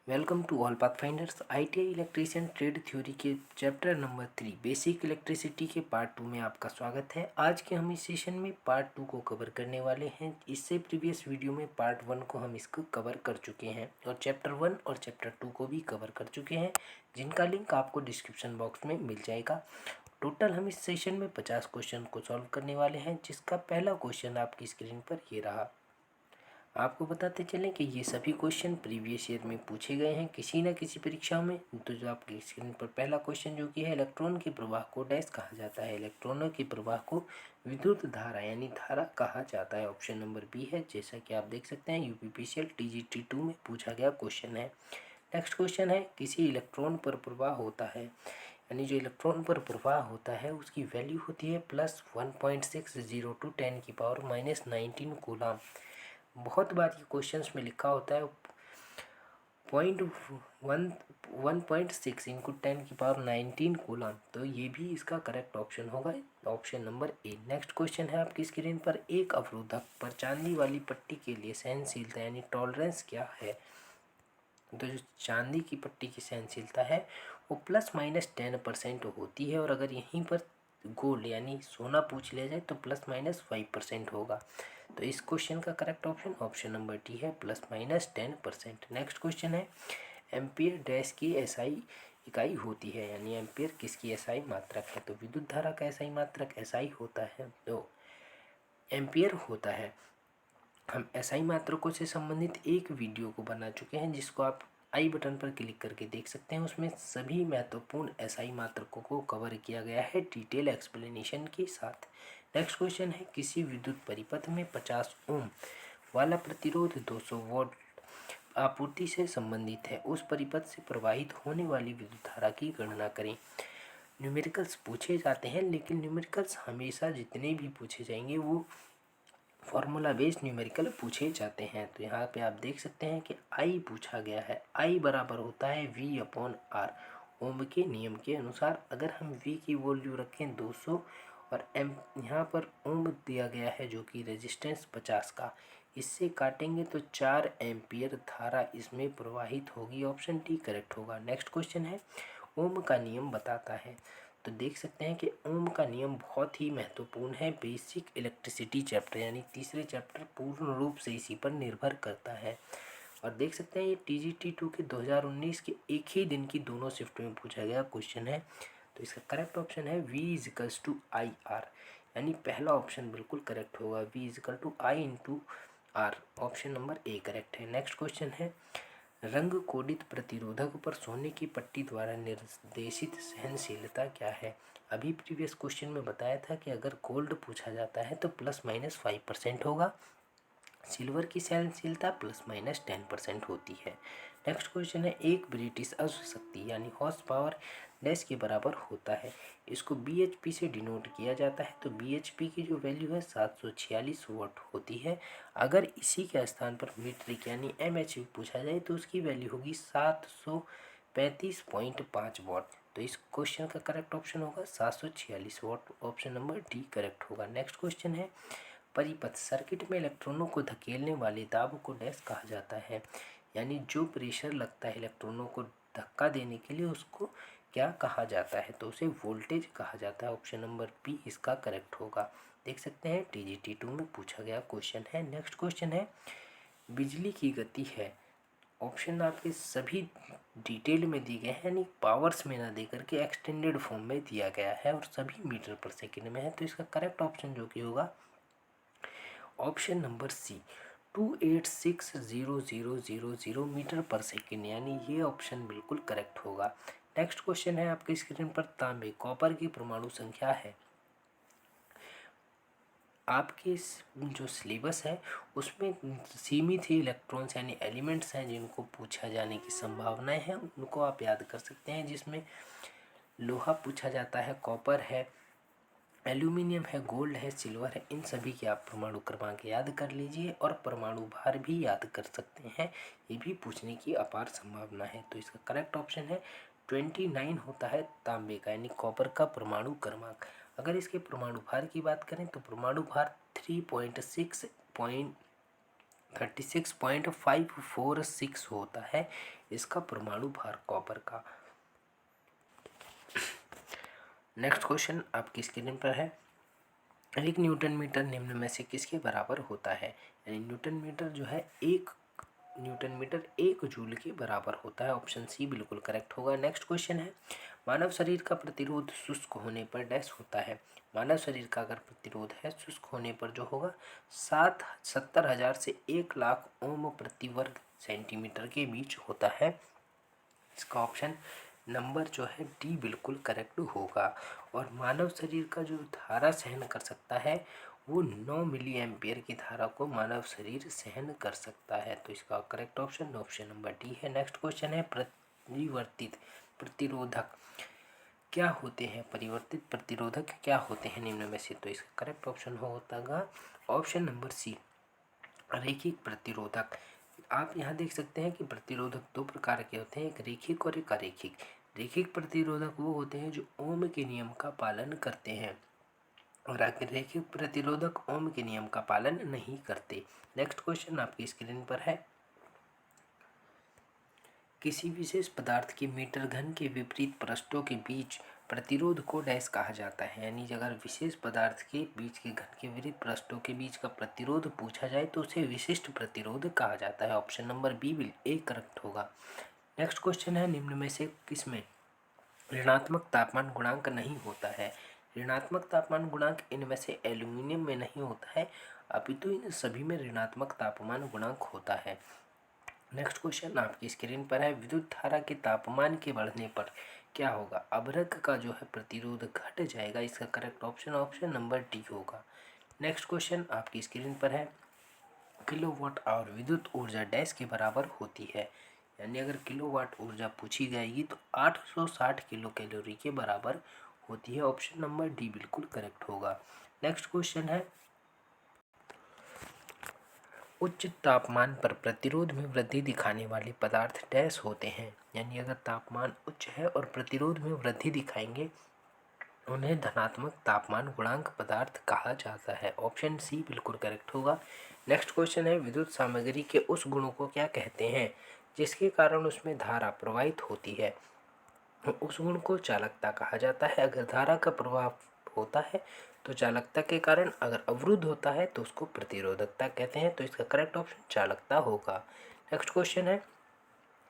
Welcome to all pathfinders. ITI electrician trade theory के chapter number 3 basic electricity के part 2 में आपका स्वागत है। आज के हम इस सेशन में पार्ट 2 को कवर करने वाले हैं। इससे प्रीवियस वीडियो में पार्ट 1 को हम इसको कवर कर चुके हैं और चैप्टर 1 और चैप्टर 2 को भी कवर कर चुके हैं, जिनका लिंक आपको डिस्क्रिप्शन बॉक्स में मिल जाएगा। टोटल हम इस सेशन में 50 क्वेश्चन को सॉल्व करने वाले हैं, जिसका पहला क्वेश्चन आपकी स्क्रीन पर ये रहा। आपको बताते चलें कि ये सभी क्वेश्चन प्रीवियस ईयर में पूछे गए हैं किसी न किसी परीक्षा में। तो जो आपकी स्क्रीन पर पहला क्वेश्चन जो कि है, इलेक्ट्रॉन के प्रवाह को डैश कहा जाता है। इलेक्ट्रॉनों के प्रवाह को विद्युत धारा यानी धारा कहा जाता है। ऑप्शन नंबर बी है, जैसा कि आप देख सकते हैं यूपीपीसीएल टीजीटी 2 में पूछा गया क्वेश्चन है। नेक्स्ट क्वेश्चन है, किसी इलेक्ट्रॉन पर प्रवाह होता है, यानी जो इलेक्ट्रॉन पर प्रवाह होता है उसकी वैल्यू होती है +1.60 × 10⁻⁻19 कूलम। बहुत बार ये क्वेश्चंस में लिखा होता है 1.6 × 10⁻19 कूलम, तो ये भी इसका करेक्ट ऑप्शन होगा, option number A. Next question है आपकी स्क्रीन पर, एक अवरोधक पर चांदी वाली पट्टी के लिए सहनशीलता यानी टॉलरेंस क्या है। तो जो चांदी की पट्टी की सहनशीलता है वो ±10% होती है, और अगर यहीं पर गोल्ड यानी सोना पूछ लिया जाए तो ±5% होगा। तो इस क्वेश्चन का correct option option number D है, ±10%। नेक्स्ट क्वेश्चन है, एम्पियर डैश की एसआई इकाई होती है, यानी एम्पियर किसकी एसआई मात्रक है। तो विद्युत धारा का एसआई मात्रक एसआई होता है, तो एम्पियर होता है। हम एसआई मात्रकों से संबंधित एक वीडियो को बना चुके हैं, जिसको आप आई बटन पर क्लिक करके देख सकते हैं। उसमें सभी महत्वपूर्ण एसआई मात्रकों को कवर किया गया है डिटेल एक्सप्लेनेशन के साथ। नेक्स्ट क्वेश्चन है, किसी विद्युत परिपथ में 50 ओम वाला प्रतिरोध 200 वोल्ट आपूर्ति से संबंधित है। उस परिपथ से प्रवाहित होने वाली विद्युत धारा की गणना करें। न्यूमेरिकल्स पूछे जाते हैं, लेकिन न्यूमेरिकल्स हमेशा जितने भी पूछे जाएंगे वो फॉर्मूला बेस्ड न्यूमेरिकल पूछे जाते हैं। तो यहाँ पे आप देख सकते हैं कि आई पूछा गया है। आई बराबर होता है V/R। ओम के नियम के अनुसार अगर हम V की वैल्यू रखें 200 और एम यहाँ पर ओम दिया गया है जो कि रेजिस्टेंस 50 का, इससे काटेंगे तो 4 एम्पियर धारा इसमें प्रवाहित होगी। ऑप्शन डी करेक्ट होगा। नेक्स्ट क्वेश्चन है, ओम का नियम बताता है। तो देख सकते हैं कि ओम का नियम बहुत ही महत्वपूर्ण है बेसिक इलेक्ट्रिसिटी चैप्टर, यानी तीसरे चैप्टर पूर्ण रूप से इसी पर निर्भर करता है। और देख सकते हैं ये टीजीटी 2 के 2019 के एक ही दिन की दोनों शिफ्ट में पूछा गया क्वेश्चन है। तो इसका करेक्ट ऑप्शन है V=IR, यानी पहला ऑप्शन बिल्कुल करेक्ट होगा, V=I×R। Option number A correct है। नेक्स्ट क्वेश्चन है, रंग कोडित प्रतिरोधक पर सोने की पट्टी द्वारा निर्देशित सहनशीलता क्या है। अभी प्रीवियस क्वेश्चन में बताया था कि अगर गोल्ड पूछा जाता है तो ±5% होगा, सिल्वर की सहनशीलता ±10% होती है। नेक्स्ट क्वेश्चन है, एक ब्रिटिश अश्वशक्ति यानी हॉर्स पावर डैश के बराबर होता है। इसको BHP से डिनोट किया जाता है। तो BHP की जो वैल्यू है 746 वाट होती है। अगर इसी के स्थान पर मीट्रिक यानी MHP पूछा जाए तो उसकी वैल्यू होगी 735.5 वाट। तो इस क्वेश्चन का करेक्ट ऑप्शन होगा 746 वाट। ऑप्शन नंबर डी करेक्ट होगा। नेक्स्ट क्वेश्चन है, परिपथ सर्किट में इलेक्ट्रॉनों को धकेलने वाले दाब को डैश कहा जाता है, यानी जो प्रेशर लगता है इलेक्ट्रॉनों को धक्का देने के लिए उसको क्या कहा जाता है। तो उसे वोल्टेज कहा जाता है। ऑप्शन नंबर बी इसका करेक्ट होगा। देख सकते हैं टीजीटी 2 में पूछा गया क्वेश्चन है। नेक्स्ट क्वेश्चन है, बिजली की गति है। ऑप्शन आपके सभी डिटेल में दिए गए हैं, यानी पावर्स में ना दे करके एक्सटेंडेड फॉर्म में दिया गया है और सभी मीटर पर सेकेंड में है। तो इसका करेक्ट ऑप्शन जो कि होगा ऑप्शन नंबर सी, 286,000 मीटर पर सेकेंड, यानी ये ऑप्शन बिल्कुल करेक्ट होगा। नेक्स्ट क्वेश्चन है आपकी स्क्रीन पर, तांबे कॉपर की परमाणु संख्या है। आपके जो सिलेबस है उसमें सीमित ही इलेक्ट्रॉन्स यानी एलिमेंट्स हैं जिनको पूछा जाने की संभावनाएं हैं, उनको आप याद कर सकते हैं, जिसमें लोहा पूछा जाता है, कॉपर है, एल्यूमिनियम है, गोल्ड है, सिल्वर है। इन सभी के आप परमाणु क्रमांक याद कर लीजिए और परमाणु भार भी याद कर सकते हैं, ये भी पूछने की अपार संभावना है। तो इसका करेक्ट ऑप्शन है 29 होता है तांबे का यानी कॉपर का परमाणु क्रमांक। अगर इसके परमाणु भार की बात करें तो परमाणु भार 3.6 36.546 होता है इसका परमाणु भार कॉपर का। नेक्स्ट क्वेश्चन आपकी स्क्रीन पर है, एक न्यूटन मीटर निम्न में से किसके बराबर होता है। यानी न्यूटन मीटर जो है, एक न्यूटन मीटर 1 जूल के बराबर होता है। ऑप्शन सी बिल्कुल करेक्ट होगा। नेक्स्ट क्वेश्चन है, मानव शरीर का प्रतिरोध शुष्क होने पर डैश होता है। मानव शरीर का अगर प्रतिरोध है शुष्क होने पर जो होगा 70,000 से 1,00,000 ओम प्रति वर्ग सेंटीमीटर के बीच होता है। इसका ऑप्शन नंबर जो है डी बिल्कुल करेक्ट होगा। और मानव शरीर का जो धारा सहन कर सकता है वो 9 मिली एम्पियर की धारा को मानव शरीर सहन कर सकता है। तो इसका करेक्ट ऑप्शन नंबर डी है। नेक्स्ट क्वेश्चन है, परिवर्तित प्रतिरोधक क्या होते हैं। परिवर्तित प्रतिरोधक क्या होते हैं निम्न में से। तो इसका करेक्ट ऑप्शन होगा ऑप्शन नंबर सी, रैखिक प्रतिरोधक। आप यहाँ देख सकते हैं कि प्रतिरोधक दो प्रकार के होते हैं, एक रेखिक और एक अरेखिक। रेखिक प्रतिरोधक वो होते हैं जो ओम के नियम का पालन करते हैं और रैखिक प्रतिरोधक ओम के नियम का पालन नहीं करते। नेक्स्ट क्वेश्चन आपकी स्क्रीन पर है, किसी विशेष पदार्थ के मीटर घन के विपरीत पृष्ठों के बीच प्रतिरोध को डैश कहा जाता है। यानी अगर विशेष पदार्थ के बीच के घन के विपरीत पृष्ठों के बीच का प्रतिरोध पूछा जाए तो उसे विशिष्ट प्रतिरोध कहा जाता है। Option number B bill A correct होगा। नेक्स्ट क्वेश्चन है, निम्न में से किसमें ऋणात्मक तापमान गुणांक नहीं होता है। ऋणात्मक तापमान गुणांक इनमें से एल्यूमिनियम में नहीं होता है, अपितु इन सभी में ऋणात्मक तापमान गुणांक होता है। नेक्स्ट क्वेश्चन आपकी स्क्रीन पर है, विद्युत धारा के तापमान के बढ़ने पर क्या होगा। अभ्रक का जो है प्रतिरोध घट जाएगा। इसका करेक्ट ऑप्शन नंबर डी होगा। नेक्स्ट क्वेश्चन आपकी स्क्रीन पर है, किलोवाट आवर विद्युत ऊर्जा डैश के बराबर होती है। यानी अगर किलोवाट ऊर्जा पूछी जाएगी तो 860 किलो कैलोरी के बराबर होती है। ऑप्शन नंबर डी बिल्कुल करेक्ट होगा। नेक्स्ट क्वेश्चन है, उच्च तापमान पर प्रतिरोध में वृद्धि दिखाने वाले पदार्थ डैश होते हैं। यानी अगर तापमान उच्च है और प्रतिरोध में वृद्धि दिखाएंगे उन्हें धनात्मक तापमान गुणांक पदार्थ कहा जाता है। ऑप्शन सी बिल्कुल करेक्ट होगा। नेक्स्ट क्वेश्चन है, विद्युत सामग्री के उस गुणों को क्या कहते हैं जिसके कारण उसमें धारा प्रवाहित होती है। उस गुण को चालकता कहा जाता है। अगर धारा का प्रभाव होता है तो चालकता के कारण, अगर अवरुद्ध होता है तो उसको प्रतिरोधकता कहते हैं। तो इसका करेक्ट ऑप्शन चालकता होगा। नेक्स्ट क्वेश्चन है,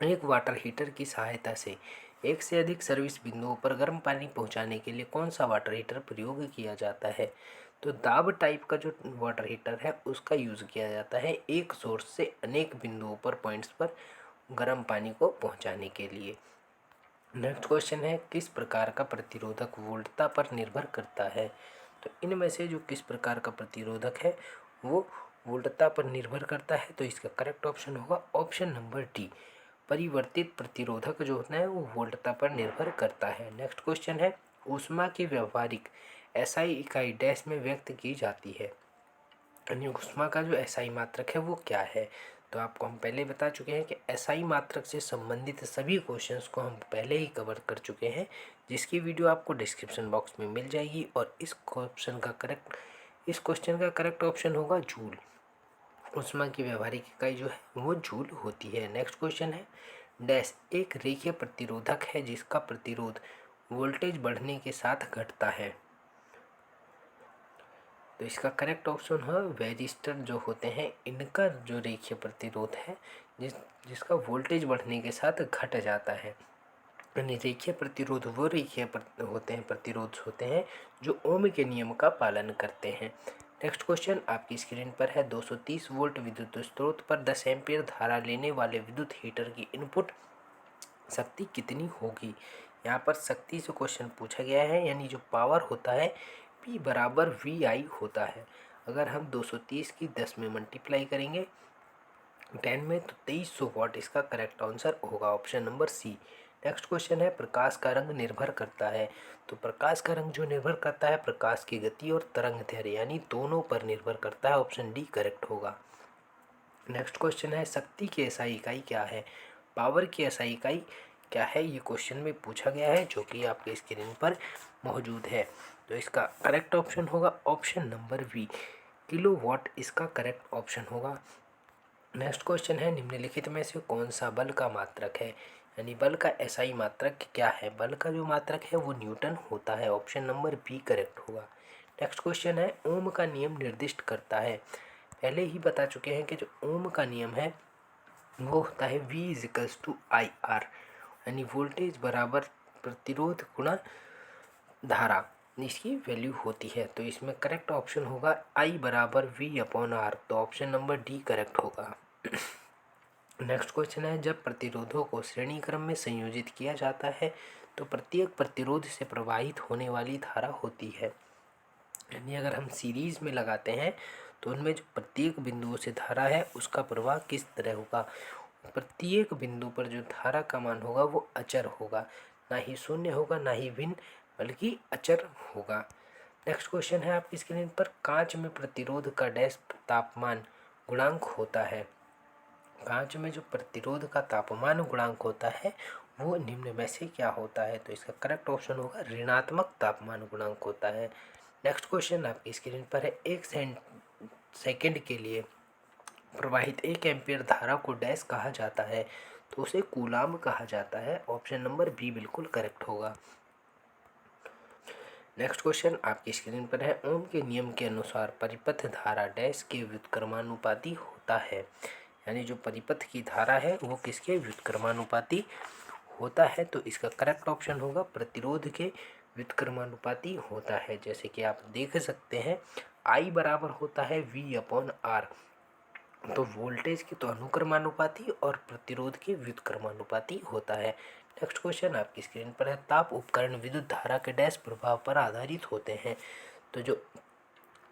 एक वाटर हीटर की सहायता से एक से अधिक सर्विस बिंदुओं पर गर्म पानी पहुंचाने के लिए कौन सा वाटर हीटर प्रयोग किया जाता है। तो दाब टाइप का जो वाटर हीटर है उसका यूज़ किया जाता है एक सोर्स से अनेक बिंदुओं पर, पॉइंट्स पर गर्म पानी को पहुंचाने के लिए। नेक्स्ट क्वेश्चन है, किस प्रकार का प्रतिरोधक वोल्टता पर निर्भर करता है। तो इनमें से जो किस प्रकार का प्रतिरोधक है वो वोल्टता पर निर्भर करता है। तो इसका करेक्ट ऑप्शन होगा ऑप्शन नंबर डी, परिवर्तित प्रतिरोधक जो होता है वो वोल्टता पर निर्भर करता है। नेक्स्ट क्वेश्चन है, ऊष्मा की व्यवहारिक एसआई इकाई डैश में व्यक्त की जाती है। यानी ऊष्मा का जो एसआई मात्रक है वो क्या है। तो आपको हम पहले बता चुके हैं कि एसआई मात्रक से संबंधित सभी क्वेश्चंस को हम पहले ही कवर कर चुके हैं, जिसकी वीडियो आपको डिस्क्रिप्शन बॉक्स में मिल जाएगी। और इस क्वेश्चन का करेक्ट ऑप्शन होगा जूल। ऊष्मा की व्यवहारिक इकाई जो है वो जूल होती है। नेक्स्ट क्वेश्चन है, डैश एक रेखीय प्रतिरोधक है जिसका प्रतिरोध वोल्टेज बढ़ने के साथ घटता है। तो इसका करेक्ट ऑप्शन है वेरिस्टर जो होते हैं इनका जो रेखीय प्रतिरोध है जिसका वोल्टेज बढ़ने के साथ घट जाता है। यानी रेखीय प्रतिरोध वो प्रतिरोध होते हैं जो ओम के नियम का पालन करते हैं। नेक्स्ट क्वेश्चन आपकी स्क्रीन पर है, 230 वोल्ट विद्युत स्रोत पर 10 एम्पीयर धारा लेने वाले विद्युत हीटर की इनपुट शक्ति कितनी होगी। यहाँ पर शक्ति से क्वेश्चन पूछा गया है, यानी जो पावर होता है P बराबर VI होता है। अगर हम 230 की 10 में मल्टीप्लाई करेंगे 10 में तो 2300 वाट इसका करेक्ट आंसर होगा। Option number C. Next question है, प्रकाश का रंग निर्भर करता है। तो प्रकाश का रंग जो निर्भर करता है प्रकाश की गति और तरंग दैर्ध्य यानी दोनों पर निर्भर करता है। ऑप्शन डी करेक्ट होगा। नेक्स्ट क्वेश्चन है, शक्ति की एसआई इकाई क्या है। पावर की एसआई इकाई क्या है ये क्वेश्चन में पूछा गया है, जो कि आपके स्क्रीन पर मौजूद है। तो इसका करेक्ट ऑप्शन होगा ऑप्शन नंबर बी, किलोवाट इसका करेक्ट ऑप्शन होगा। नेक्स्ट क्वेश्चन है निम्नलिखित में से कौन सा बल का मात्रक है, यानी बल का एसआई मात्रक क्या है। बल का जो मात्रक है वो न्यूटन होता है। ऑप्शन नंबर बी करेक्ट होगा। नेक्स्ट क्वेश्चन है ओम का नियम निर्दिष्ट करता है। पहले ही बता चुके हैं कि जो ओम का नियम है वो होता है V equals to I R, यानी वोल्टेज बराबर प्रतिरोध गुणा धारा, इसकी वैल्यू होती है। तो इसमें करेक्ट ऑप्शन होगा I बराबर V अपॉन आर। तो ऑप्शन नंबर डी करेक्ट होगा। नेक्स्ट क्वेश्चन है जब प्रतिरोधों को श्रेणी क्रम में संयोजित किया जाता है तो प्रत्येक प्रतिरोध से प्रवाहित होने वाली धारा होती है, यानी अगर हम सीरीज में लगाते हैं तो उनमें जो प्रत्येक बिंदुओं से धारा है उसका प्रवाह किस तरह होगा। प्रत्येक बिंदु पर जो धारा का मान होगा वो अचर होगा, ना ही शून्य होगा ना ही भिन्न, बल्कि अचर होगा। नेक्स्ट क्वेश्चन है आपकी स्क्रीन पर कांच में प्रतिरोध का डैश तापमान गुणांक होता है। कांच में जो प्रतिरोध का तापमान गुणांक होता है वो निम्न में से क्या होता है। तो इसका करेक्ट ऑप्शन होगा ऋणात्मक तापमान गुणांक होता है। नेक्स्ट क्वेश्चन आपकी स्क्रीन पर है एक सेकंड के लिए प्रवाहित 1 एम्पीयर धारा को डैश कहा जाता है, तो उसे कूलाम कहा जाता है। ऑप्शन नंबर बी बिल्कुल करेक्ट होगा। नेक्स्ट क्वेश्चन आपकी स्क्रीन पर है ओम के नियम के अनुसार परिपथ धारा डैश के व्युत्क्रमानुपाती होता है, यानी जो परिपथ की धारा है वो किसके व्युत्क्रमानुपाती होता है। तो इसका करेक्ट ऑप्शन होगा प्रतिरोध के व्युत्क्रमानुपाती होता है। जैसे कि आप देख सकते हैं I बराबर होता है V अपॉन आर, तो वोल्टेज के तो अनुक्रमानुपाती और प्रतिरोध के व्युत्क्रमानुपाती होता है। नेक्स्ट क्वेश्चन आपकी स्क्रीन पर है ताप उपकरण विद्युत धारा के डैश प्रभाव पर आधारित होते हैं। तो जो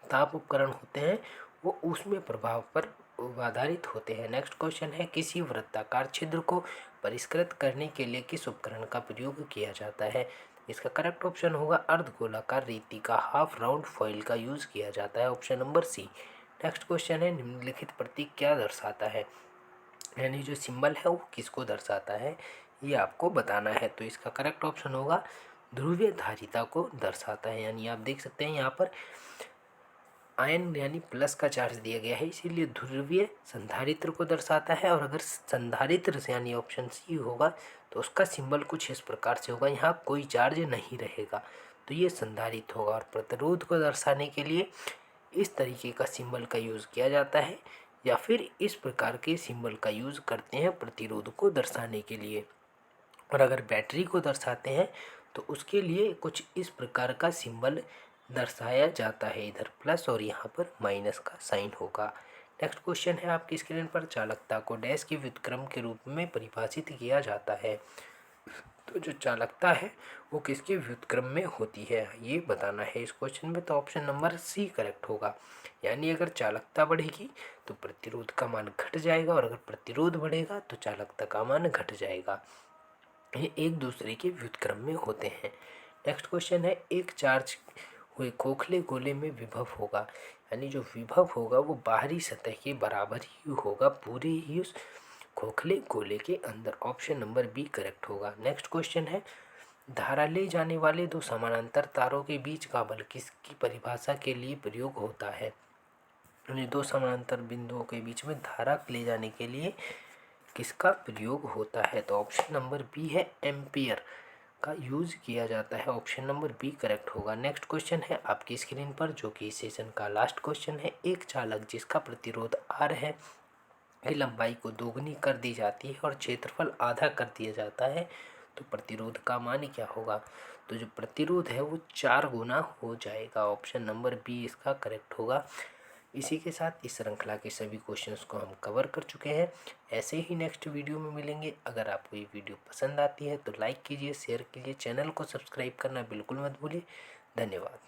ताप उपकरण होते हैं वो उसमें प्रभाव पर आधारित होते हैं। नेक्स्ट क्वेश्चन है किसी वृत्ताकार छिद्र को परिष्कृत करने के लिए किस उपकरण का प्रयोग किया जाता है। इसका करेक्ट ऑप्शन होगा अर्धगोलाकार रीति का हाफ राउंड फॉइल का यूज किया जाता है। Option number C. Next question है निम्नलिखित प्रतीक क्या दर्शाता है, यानी जो सिंबल है वो किसको दर्शाता है ये आपको बताना है। तो इसका करेक्ट ऑप्शन होगा ध्रुवीय धारिता को दर्शाता है, यानी आप देख सकते हैं यहाँ पर आयन यानी प्लस का चार्ज दिया गया है इसीलिए ध्रुवीय संधारित्र को दर्शाता है। और अगर संधारित्र से यानी ऑप्शन सी होगा तो उसका सिंबल कुछ इस प्रकार से होगा, यहाँ कोई चार्ज नहीं रहेगा तो ये संधारित्र होगा। और प्रतिरोध को दर्शाने के लिए इस तरीके का सिंबल का यूज़ किया जाता है या फिर इस प्रकार के सिंबल का यूज़ करते हैं प्रतिरोध को दर्शाने के लिए। और अगर बैटरी को दर्शाते हैं तो उसके लिए कुछ इस प्रकार का सिंबल दर्शाया जाता है, इधर प्लस और यहाँ पर माइनस का साइन होगा। नेक्स्ट क्वेश्चन है आपकी स्क्रीन पर चालकता को डैश के व्युत्क्रम के रूप में परिभाषित किया जाता है। तो जो चालकता है वो किसके व्युत्क्रम में होती है ये बताना है इस क्वेश्चन में। तो ऑप्शन नंबर सी करेक्ट होगा, यानी अगर चालकता बढ़ेगी तो प्रतिरोध का मान घट जाएगा और अगर प्रतिरोध बढ़ेगा तो चालकता का मान घट जाएगा। ये एक दूसरे के व्युत्क्रम में होते हैं। नेक्स्ट क्वेश्चन है एक चार्ज हुए खोखले गोले में विभव होगा, यानी जो विभव होगा वो बाहरी सतह के बराबर ही होगा पूरे ही उस खोखले गोले के अंदर। ऑप्शन नंबर बी करेक्ट होगा। नेक्स्ट क्वेश्चन है धारा ले जाने वाले दो समानांतर तारों के बीच का बल किसकी परिभाषा के लिए प्रयोग होता है, यानी दो समानांतर बिंदुओं के बीच में धारा ले जाने के लिए किसका प्रयोग होता है। तो ऑप्शन नंबर बी है एम्पियर का यूज किया जाता है। ऑप्शन नंबर बी करेक्ट होगा। नेक्स्ट क्वेश्चन है आपकी स्क्रीन पर जो कि सेशन का लास्ट क्वेश्चन है एक चालक जिसका प्रतिरोध आर है की लंबाई को दोगुनी कर दी जाती है और क्षेत्रफल आधा कर दिया जाता है तो प्रतिरोध का मान क्या होगा। तो जो प्रतिरोध है वो 4 गुना हो जाएगा। ऑप्शन नंबर बी इसका करेक्ट होगा। इसी के साथ इस श्रृंखला के सभी क्वेश्चंस को हम कवर कर चुके हैं। ऐसे ही नेक्स्ट वीडियो में मिलेंगे। अगर आपको ये वीडियो पसंद आती है तो लाइक कीजिए, शेयर कीजिए, चैनल को सब्सक्राइब करना बिल्कुल मत भूलिए। धन्यवाद।